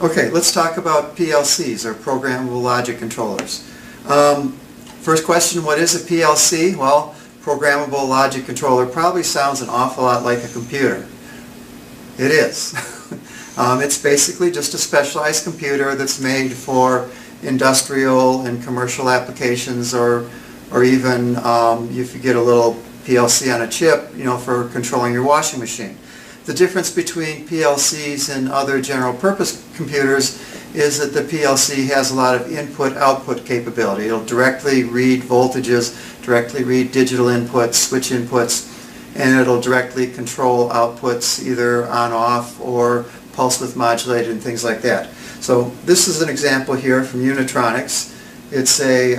Okay, let's talk about PLCs, or programmable logic controllers. First question, what is a PLC? Well, programmable logic controller probably sounds an awful lot like a computer. It is. It's basically just a specialized computer that's made for industrial and commercial applications, or even if you get a little PLC on a chip, for controlling your washing machine. The difference between PLCs and other general purpose computers is that the PLC has a lot of input-output capability. It'll directly read voltages, directly read digital inputs, switch inputs, and it'll directly control outputs either on-off or pulse width modulated and things like that. So this is an example here from Unitronics. It's a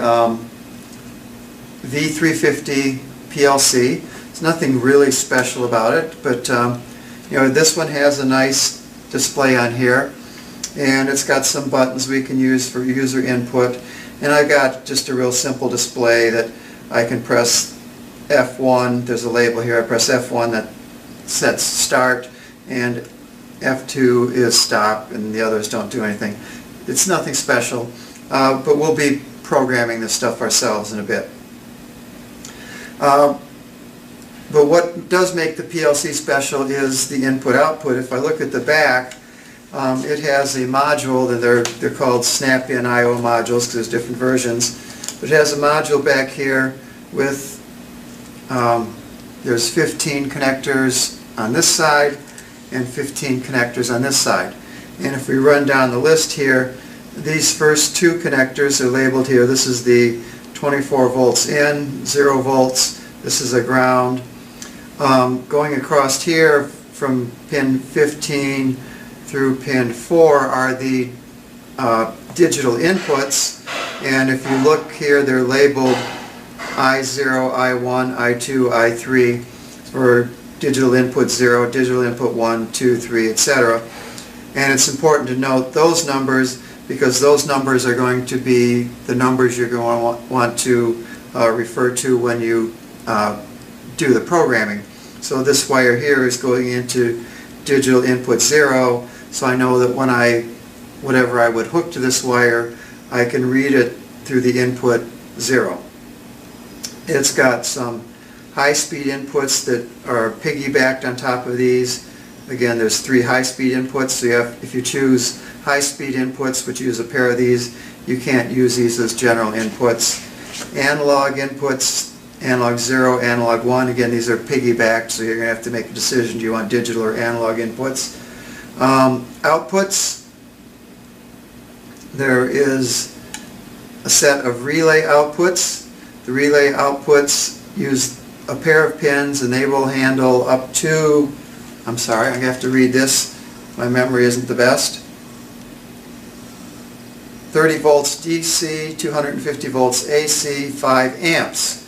V350 PLC. There's nothing really special about it, but this one has a nice display on here, and it's got some buttons we can use for user input, and I've got just a real simple display that I can press F1, there's a label here, I press F1 that sets start, and F2 is stop, and the others don't do anything. It's nothing special, but we'll be programming this stuff ourselves in a bit. But what does make the PLC special is the input-output. If I look at the back, it has a module, and they're called snap-in I/O modules because there's different versions. But it has a module back here with, there's 15 connectors on this side and 15 connectors on this side. And if we run down the list here, these first two connectors are labeled here. This is the 24 volts in, 0 volts. This is a ground. Going across here from pin 15 through pin 4 are the digital inputs, and if you look here, they're labeled I0, I1, I2, I3 for digital input 0, digital input 1, 2, 3, etc. And it's important to note those numbers because those numbers are going to be the numbers you're going to want to refer to when you do the programming. So this wire here is going into digital input 0, so I know that when whatever I would hook to this wire, I can read it through the input 0. It's got some high-speed inputs that are piggybacked on top of these. Again, there's 3 high-speed inputs, so if you choose high-speed inputs, which use a pair of these, you can't use these as general inputs. Analog inputs, analog 0, analog 1, again these are piggybacked, so you're going to have to make a decision, do you want digital or analog inputs. Outputs, there is a set of relay outputs. The relay outputs use a pair of pins, and they will handle up to, I'm sorry, I'm going to have to read this, my memory isn't the best, 30 volts DC, 250 volts AC, 5 amps.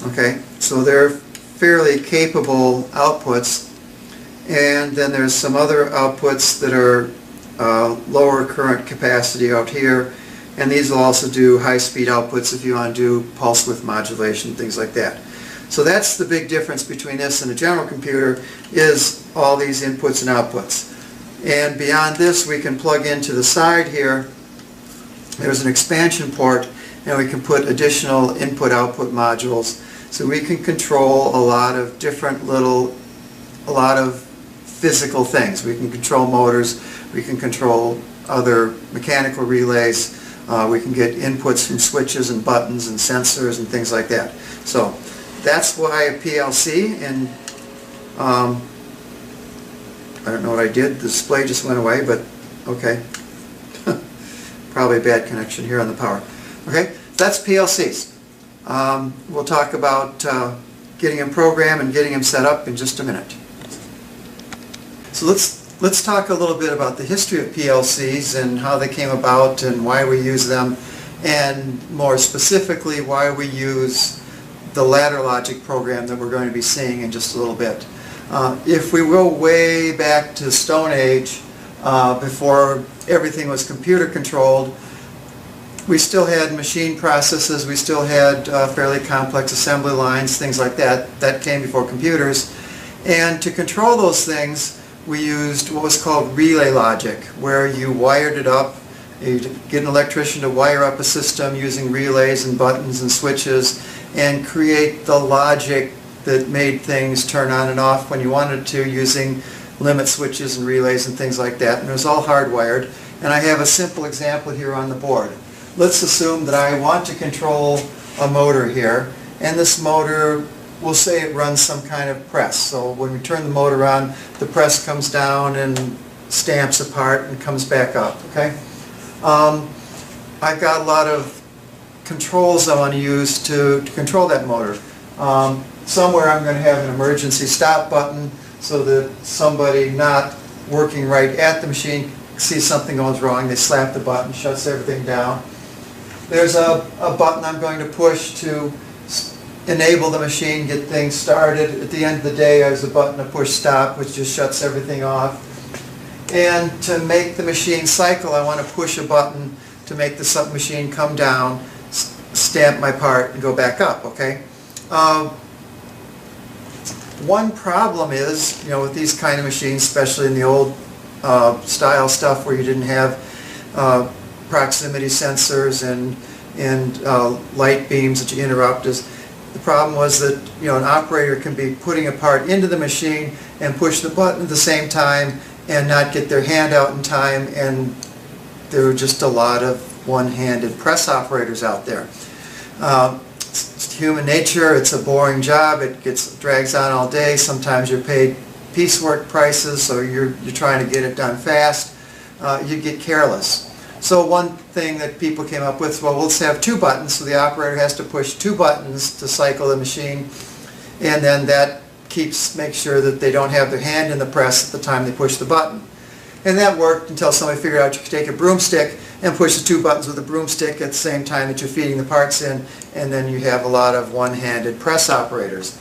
Okay, so they're fairly capable outputs, and then there's some other outputs that are lower current capacity out here, and these will also do high-speed outputs if you want to do pulse width modulation, things like that. So that's the big difference between this and a general computer, is all these inputs and outputs. And beyond this, we can plug into the side here, there's an expansion port, and we can put additional input-output modules. So we can control a lot of physical things. We can control motors, we can control other mechanical relays, we can get inputs from switches and buttons and sensors and things like that. So that's why a PLC, and I don't know what I did, the display just went away, but okay. Probably a bad connection here on the power. Okay, that's PLCs. We'll talk about getting them programmed and getting them set up in just a minute. So let's talk a little bit about the history of PLCs and how they came about and why we use them, and more specifically why we use the ladder logic program that we're going to be seeing in just a little bit. If we go way back to Stone Age, before everything was computer controlled, we still had machine processes, we still had fairly complex assembly lines, things like that. That came before computers. And to control those things, we used what was called relay logic, where you wired it up. You get an electrician to wire up a system using relays and buttons and switches and create the logic that made things turn on and off when you wanted to, using limit switches and relays and things like that. And it was all hardwired. And I have a simple example here on the board. Let's assume that I want to control a motor here, and this motor, we'll say it runs some kind of press. So when we turn the motor on, the press comes down and stamps apart and comes back up. Okay? I've got a lot of controls I want to use to control that motor. Somewhere I'm going to have an emergency stop button so that somebody not working right at the machine sees something goes wrong, they slap the button, shuts everything down. There's a button I'm going to push to enable the machine, get things started. At the end of the day, there's a button to push stop, which just shuts everything off. And to make the machine cycle, I want to push a button to make the machine come down, stamp my part, and go back up. Okay. One problem is, with these kind of machines, especially in the old style stuff where you didn't have proximity sensors and light beams that you interrupt, is the problem was that an operator can be putting a part into the machine and push the button at the same time and not get their hand out in time, and there were just a lot of one-handed press operators out there. It's human nature. It's a boring job. It drags on all day. Sometimes you're paid piecework prices, so you're trying to get it done fast. You get careless. So one thing that people came up with, well, let's have two buttons, so the operator has to push two buttons to cycle the machine, and then that makes sure that they don't have their hand in the press at the time they push the button. And that worked until somebody figured out you could take a broomstick and push the two buttons with a broomstick at the same time that you're feeding the parts in, and then you have a lot of one-handed press operators.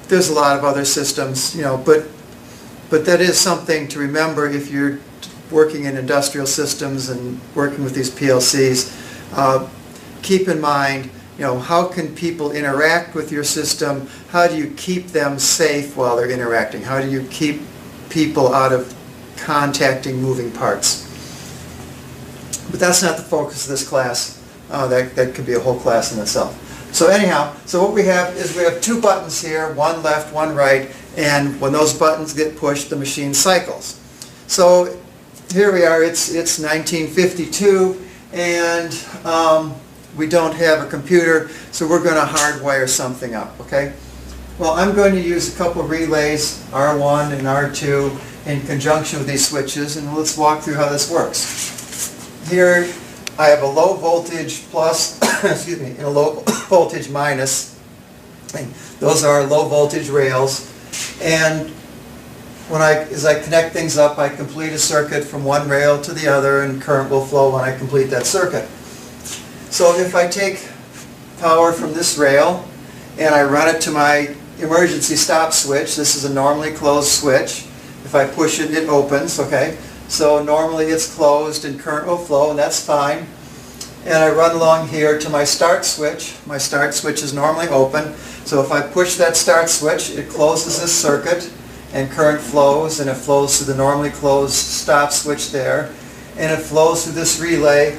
There's a lot of other systems, but that is something to remember if you're working in industrial systems and working with these PLCs. Keep in mind, how can people interact with your system? How do you keep them safe while they're interacting? How do you keep people out of contacting moving parts? But that's not the focus of this class. That could be a whole class in itself. So anyhow, what we have is we have two buttons here, one left, one right, and when those buttons get pushed, the machine cycles. So here we are, it's 1952, and we don't have a computer, so we're going to hardwire something up, okay? Well, I'm going to use a couple of relays, R1 and R2, in conjunction with these switches, and let's walk through how this works. Here I have a low voltage plus, excuse me, and a low voltage minus. And those are low voltage rails, and as I connect things up, I complete a circuit from one rail to the other, and current will flow when I complete that circuit. So if I take power from this rail and I run it to my emergency stop switch, this is a normally closed switch. If I push it, it opens, okay? So normally it's closed and current will flow, and that's fine. And I run along here to my start switch. My start switch is normally open. So if I push that start switch, it closes this circuit and current flows, and it flows through the normally closed stop switch there, and it flows through this relay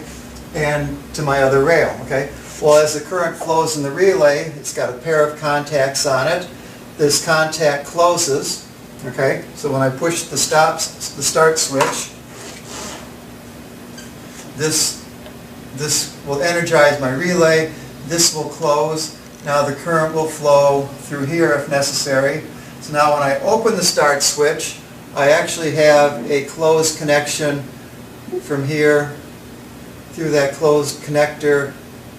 and to my other rail, okay? Well, as the current flows in the relay, it's got a pair of contacts on it. This contact closes, okay? So when I push the start switch, this will energize my relay, this will close. Now the current will flow through here if necessary. So now when I open the start switch, I actually have a closed connection from here through that closed connector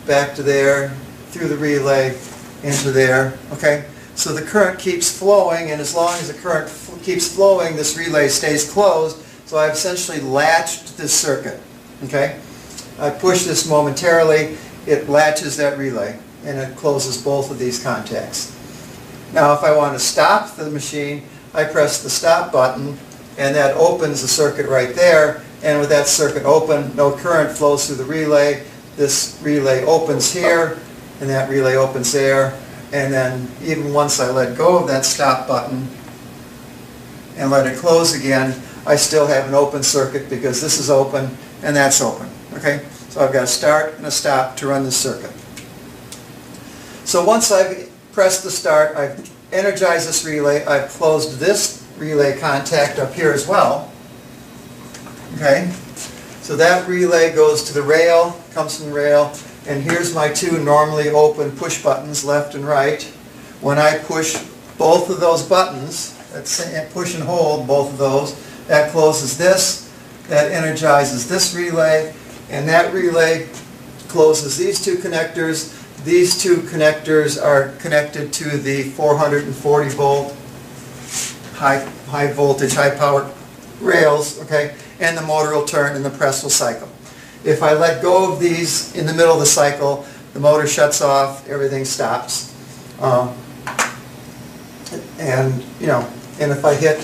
back to there, through the relay into there, okay? So the current keeps flowing, and as long as the current keeps flowing, this relay stays closed. So I've essentially latched this circuit, okay? I push this momentarily, it latches that relay, and it closes both of these contacts. Now if I want to stop the machine, I press the stop button, and that opens the circuit right there, and with that circuit open, no current flows through the relay. This relay opens here, and that relay opens there, and then even once I let go of that stop button, and let it close again, I still have an open circuit because this is open and that's open. Okay? So I've got a start and a stop to run this circuit. So once I've pressed the start, I've energized this relay, I've closed this relay contact up here as well. Okay? So that relay goes to the rail, comes from the rail, and here's my two normally open push buttons, left and right. When I push both of those buttons, that's push and hold both of those, that closes this, that energizes this relay, and that relay closes these two connectors. These two connectors are connected to the 440 volt high voltage, high power rails, okay, and the motor will turn and the press will cycle. If I let go of these in the middle of the cycle, the motor shuts off, everything stops. And you know, and if I hit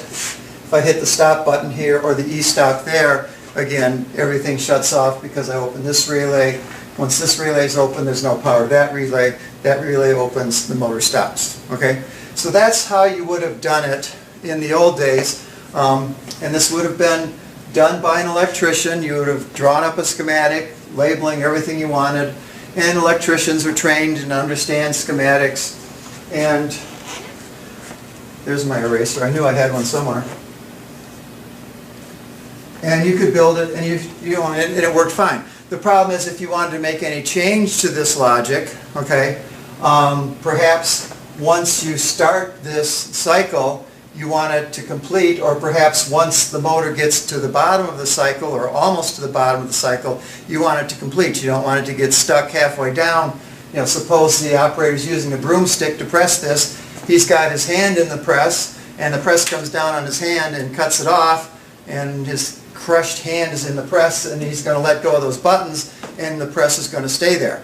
the stop button here or the e-stop there, again, everything shuts off because I open this relay. Once this relay is open, there's no power to that relay. That relay opens, the motor stops. Okay, so that's how you would have done it in the old days, and this would have been done by an electrician. You would have drawn up a schematic, labeling everything you wanted, and electricians are trained and understand schematics. And there's my eraser. I knew I had one somewhere. And you could build it, and and it worked fine. The problem is if you wanted to make any change to this logic, okay, perhaps once you start this cycle, you want it to complete, or perhaps once the motor gets to the bottom of the cycle, or almost to the bottom of the cycle, you want it to complete. You don't want it to get stuck halfway down. You know, suppose the operator's using a broomstick to press this. He's got his hand in the press, and the press comes down on his hand and cuts it off, and his crushed hand is in the press, and he's going to let go of those buttons, and the press is going to stay there,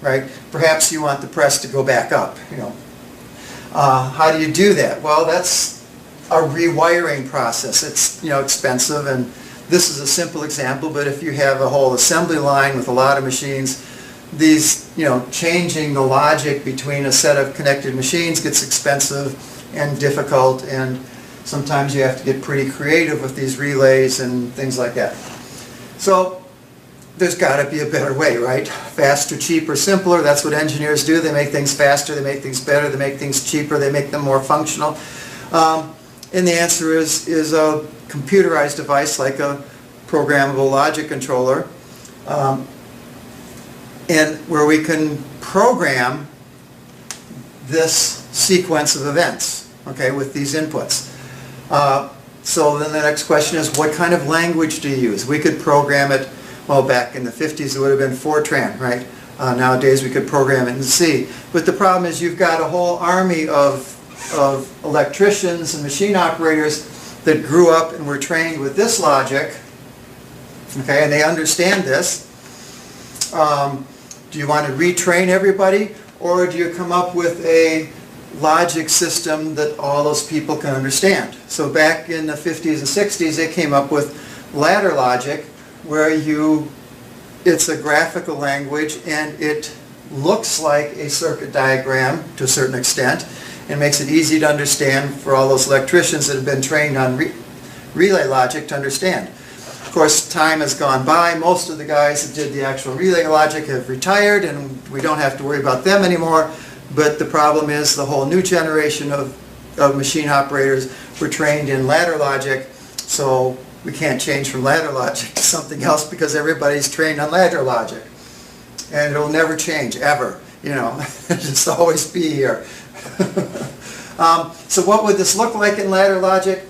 right? Perhaps you want the press to go back up, you know. How do you do that? Well, that's a rewiring process. It's, you know, expensive, and this is a simple example, but if you have a whole assembly line with a lot of machines, these, you know, changing the logic between a set of connected machines gets expensive and difficult, and sometimes you have to get pretty creative with these relays and things like that. So there's got to be a better way, right? Faster, cheaper, simpler. That's what engineers do. They make things faster, they make things better, they make things cheaper, they make them more functional. And the answer is a computerized device like a programmable logic controller, and where we can program this sequence of events, okay, with these inputs. So then the next question is, what kind of language do you use? We could program it, well, back in the 50s it would have been Fortran, right? Nowadays we could program it in C. But the problem is you've got a whole army of electricians and machine operators that grew up and were trained with this logic, okay, and they understand this. Do you want to retrain everybody, or do you come up with a logic system that all those people can understand? So back in the 50s and 60s they came up with ladder logic, where it's a graphical language and it looks like a circuit diagram to a certain extent, and makes it easy to understand for all those electricians that have been trained on relay logic to understand. Of course, time has gone by. Most of the guys that did the actual relay logic have retired, and we don't have to worry about them anymore. But the problem is the whole new generation of machine operators were trained in ladder logic, so we can't change from ladder logic to something else because everybody's trained on ladder logic. And it'll never change, ever. You know, it'll just always be here. So what would this look like in ladder logic?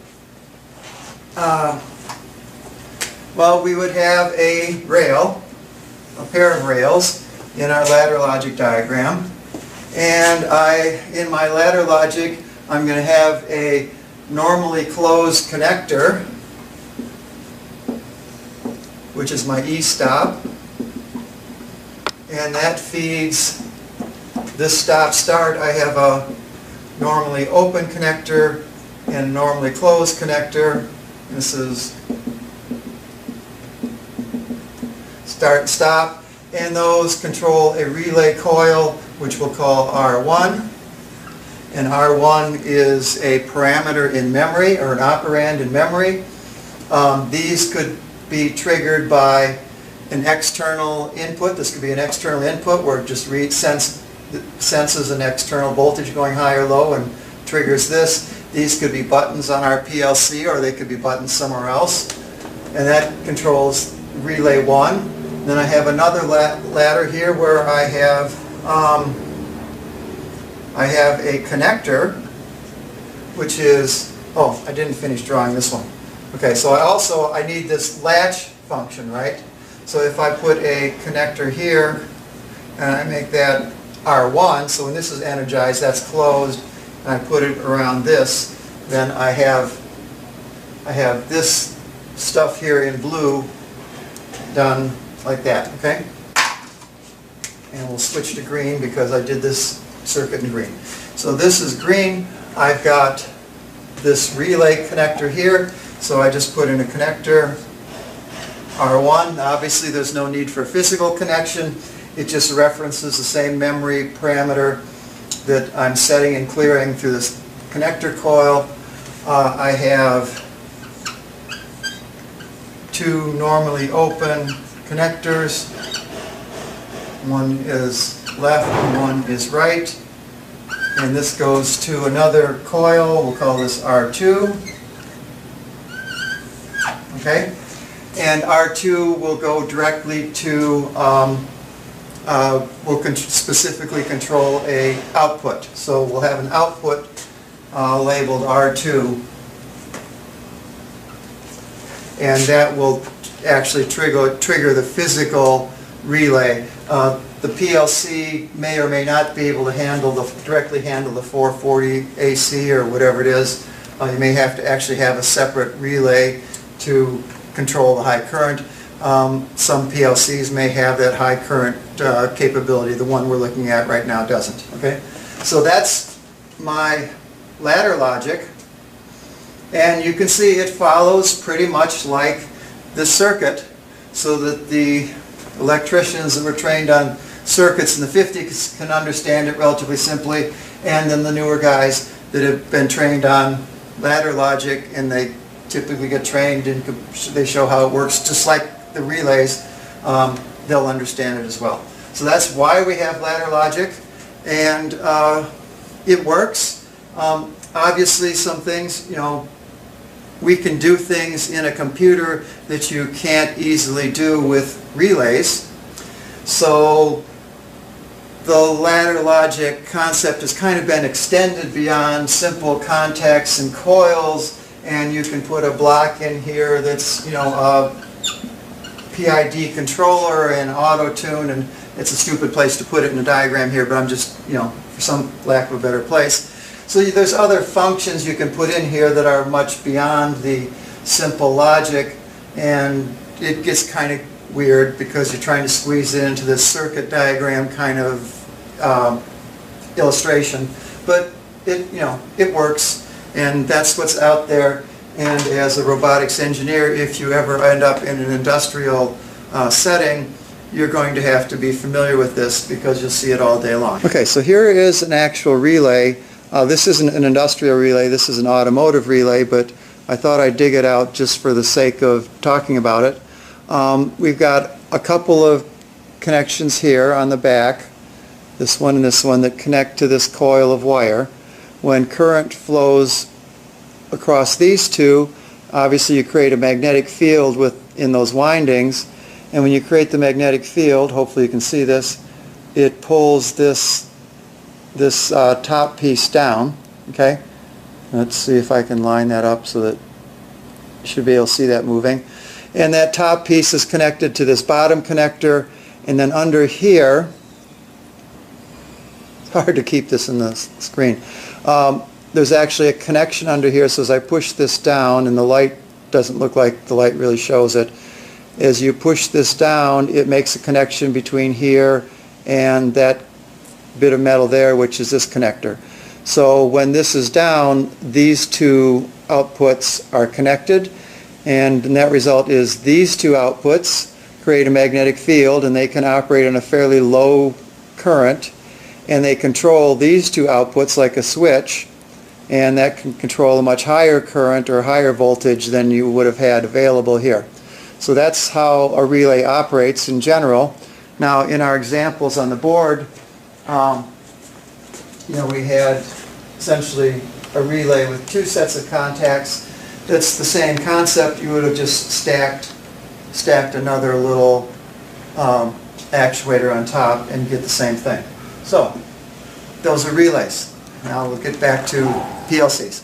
Well, we would have a rail, a pair of rails in our ladder logic diagram. And in my ladder logic, I'm going to have a normally closed connector, which is my e-stop. And that feeds this stop-start. I have a normally open connector and a normally closed connector. This is start and stop. And those control a relay coil, which we'll call R1. and R1 is a parameter in memory, or an operand in memory. These could be triggered by an external input. This could be an external input where it just senses an external voltage going high or low and triggers this. These could be buttons on our PLC, or they could be buttons somewhere else. And that controls relay 1. Then I have another ladder here where I have a connector, which is, oh, I didn't finish drawing this one. Okay, so I need this latch function, right? So if I put a connector here, and I make that R1, so when this is energized, that's closed, and I put it around this, then I have this stuff here in blue done like that, okay? And we'll switch to green because I did this circuit in green. So this is green. I've got this relay connector here, so I just put in a connector, R1. Obviously there's no need for physical connection. It just references the same memory parameter that I'm setting and clearing through this connector coil. I have two normally open connectors. One is left and one is right. And this goes to another coil. We'll call this R2. Okay? And R2 will go directly to, will specifically control a output. So we'll have an output labeled R2, and that will actually trigger the physical relay. The PLC may or may not be able to directly handle the 440 AC or whatever it is. You may have to actually have a separate relay to control the high current. Some PLCs may have that high current capability. The one we're looking at right now doesn't. Okay, so that's my ladder logic, and you can see it follows pretty much like the circuit, so that the electricians that were trained on circuits in the 50s can understand it relatively simply, and then the newer guys that have been trained on ladder logic, and they typically get trained and they show how it works just like the relays, they'll understand it as well. So that's why we have ladder logic, and it works. Obviously some things, we can do things in a computer that you can't easily do with relays. So the ladder logic concept has kind of been extended beyond simple contacts and coils, and you can put a block in here that's, a PID controller and auto tune, and it's a stupid place to put it in a diagram here, but I'm just, for some lack of a better place. So there's other functions you can put in here that are much beyond the simple logic, and it gets kind of weird because you're trying to squeeze it into this circuit diagram kind of illustration. But it works, and that's what's out there. And as a robotics engineer, if you ever end up in an industrial setting, you're going to have to be familiar with this because you'll see it all day long. Okay, so here is an actual relay. This isn't an industrial relay, this is an automotive relay, but I thought I'd dig it out just for the sake of talking about it. We've got a couple of connections here on the back, this one and this one, that connect to this coil of wire. When current flows across these two, obviously you create a magnetic field in those windings, and when you create the magnetic field, hopefully you can see this, it pulls this top piece down. Okay, let's see if I can line that up so that you should be able to see that moving. And that top piece is connected to this bottom connector, and then under here, it's hard to keep this in the screen, there's actually a connection under here, so as I push this down, and the light doesn't look like the light really shows it, as you push this down, it makes a connection between here and that bit of metal there, which is this connector. So when this is down, these two outputs are connected, and the net result is these two outputs create a magnetic field, and they can operate in a fairly low current, and they control these two outputs like a switch, and that can control a much higher current or higher voltage than you would have had available here. So that's how a relay operates in general. Now in our examples on the board, we had essentially a relay with two sets of contacts. That's the same concept. You would have just stacked another little actuator on top and get the same thing. So those are relays. Now we'll get back to PLCs.